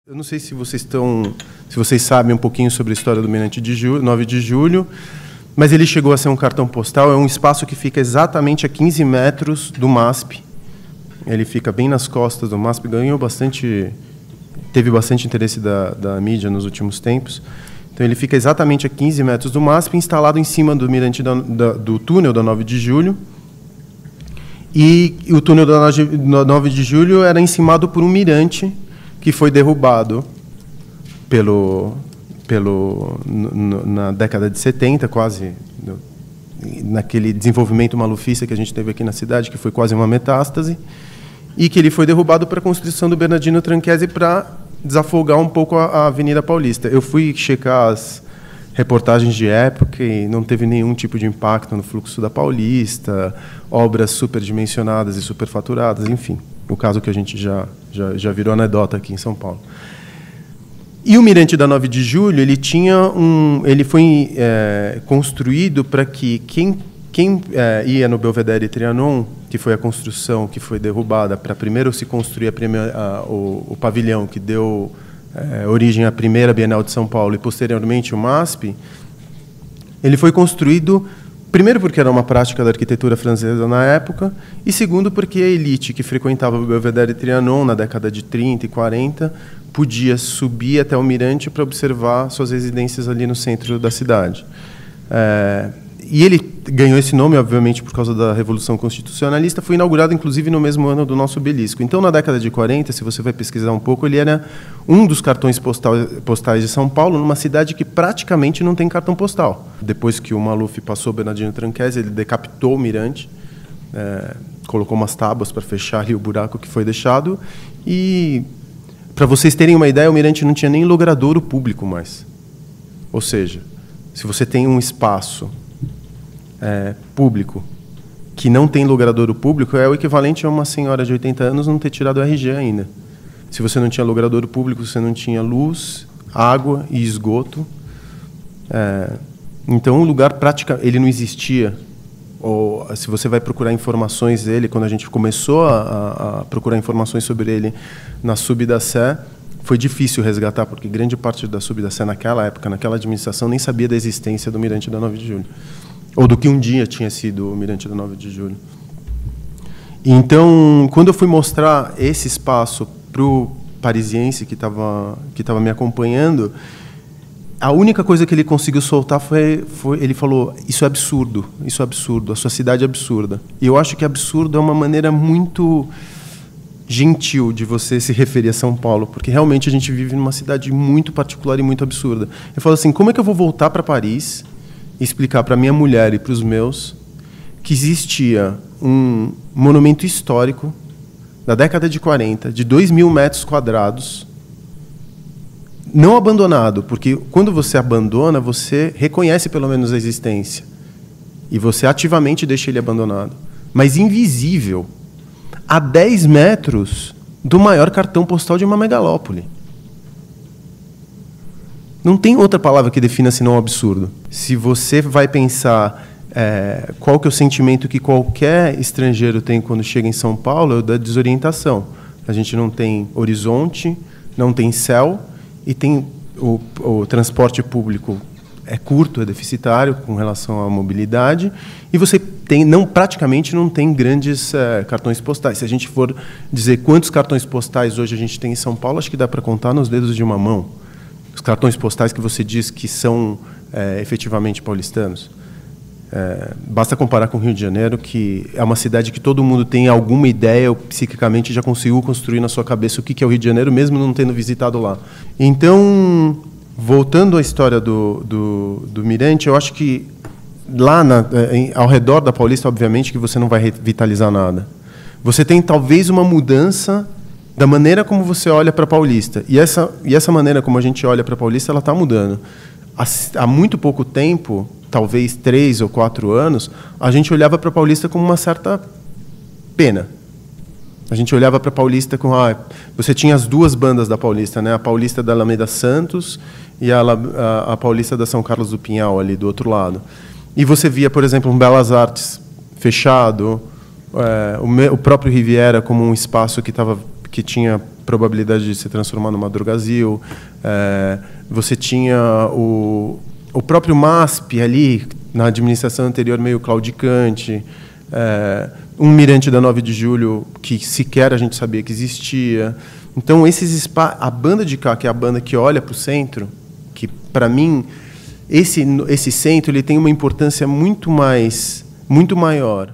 Eu não sei se vocês sabem um pouquinho sobre a história do Mirante de 9 de Julho, mas ele chegou a ser um cartão postal. É um espaço que fica exatamente a 15 metros do MASP. Ele fica bem nas costas do MASP, teve bastante interesse da mídia nos últimos tempos. Então, ele fica exatamente a 15 metros do MASP, instalado em cima do mirante do túnel da 9 de Julho. E o túnel da 9 de Julho era encimado por um mirante que foi derrubado na década de 70, quase, naquele desenvolvimento malufista que a gente teve aqui na cidade, que foi quase uma metástase, e que ele foi derrubado para a construção do Bernardino Tranchesi para desafogar um pouco a Avenida Paulista. Eu fui checar as reportagens de época e não teve nenhum tipo de impacto no fluxo da Paulista, obras superdimensionadas e superfaturadas, enfim, o caso que a gente já virou anedota aqui em São Paulo. E o Mirante da 9 de Julho, ele foi construído para que quem ia no Belvedere Trianon, que foi a construção que foi derrubada para primeiro se construir o pavilhão que deu origem à primeira Bienal de São Paulo e posteriormente o MASP, ele foi construído primeiro porque era uma prática da arquitetura francesa na época e segundo porque a elite que frequentava o Belvedere Trianon na década de 30 e 40 podia subir até o Mirante para observar suas residências ali no centro da cidade. E ele ganhou esse nome, obviamente, por causa da Revolução Constitucionalista. Foi inaugurado, inclusive, no mesmo ano do nosso obelisco. Então, na década de 40, se você vai pesquisar um pouco, ele era um dos cartões postais de São Paulo, numa cidade que praticamente não tem cartão postal. Depois que o Maluf passou o Bernardino Tranchesi, ele decapitou o mirante, colocou umas tábuas para fechar ali o buraco que foi deixado. E, para vocês terem uma ideia, o mirante não tinha nem logradouro público mais. Ou seja, se você tem um espaço público que não tem logradouro público, é o equivalente a uma senhora de 80 anos não ter tirado o RG ainda. Se você não tinha logradouro público, você não tinha luz, água e esgoto. Então, o lugar ele não existia. Ou, se você vai procurar informações dele, quando a gente começou a procurar informações sobre ele na Sub da Sé, foi difícil resgatar, porque grande parte da Sub da Sé, naquela época, naquela administração, nem sabia da existência do Mirante da 9 de Julho. Ou do que um dia tinha sido o Mirante da 9 de Julho. Então, quando eu fui mostrar esse espaço para o parisiense que estava me acompanhando, a única coisa que ele conseguiu soltar foi ele falou: isso é absurdo, a sua cidade é absurda. E eu acho que absurdo é uma maneira muito gentil de você se referir a São Paulo, porque realmente a gente vive numa cidade muito particular e muito absurda. Eu falo assim: como é que eu vou voltar para Paris e explicar para minha mulher e para os meus que existia um monumento histórico da década de 40, de 2.000 metros quadrados, não abandonado, porque quando você abandona, você reconhece pelo menos a existência e você ativamente deixa ele abandonado, mas invisível, a 10 metros do maior cartão postal de uma megalópole. Não tem outra palavra que defina senão um absurdo. Se você vai pensar qual que é o sentimento que qualquer estrangeiro tem quando chega em São Paulo, é o da desorientação. A gente não tem horizonte, não tem céu, e tem o transporte público é curto, é deficitário com relação à mobilidade, e você praticamente não tem grandes cartões postais. Se a gente for dizer quantos cartões postais hoje a gente tem em São Paulo, acho que dá para contar nos dedos de uma mão. Os cartões postais que você diz que são efetivamente paulistanos. Basta comparar com o Rio de Janeiro, que é uma cidade que todo mundo tem alguma ideia, ou psiquicamente já conseguiu construir na sua cabeça o que é o Rio de Janeiro, mesmo não tendo visitado lá. Então, voltando à história do Mirante, eu acho que lá ao redor da Paulista, obviamente, que você não vai revitalizar nada. Você tem talvez uma mudança da maneira como você olha para a Paulista. E essa maneira como a gente olha para a Paulista, ela está mudando. Há muito pouco tempo, talvez 3 ou 4 anos, a gente olhava para a Paulista com uma certa pena. A gente olhava para a Paulista com... você tinha as duas bandas da Paulista, né? A Paulista da Alameda Santos e a Paulista da São Carlos do Pinhal, ali do outro lado. E você via, por exemplo, um Belas Artes fechado, o próprio Riviera como um espaço que tinha probabilidade de se transformar numa drogazil. Você tinha o próprio MASP ali, na administração anterior, meio claudicante. Um mirante da 9 de julho que sequer a gente sabia que existia. Então, a banda de cá, que é a banda que olha para o centro, que, para mim, esse centro ele tem uma importância muito maior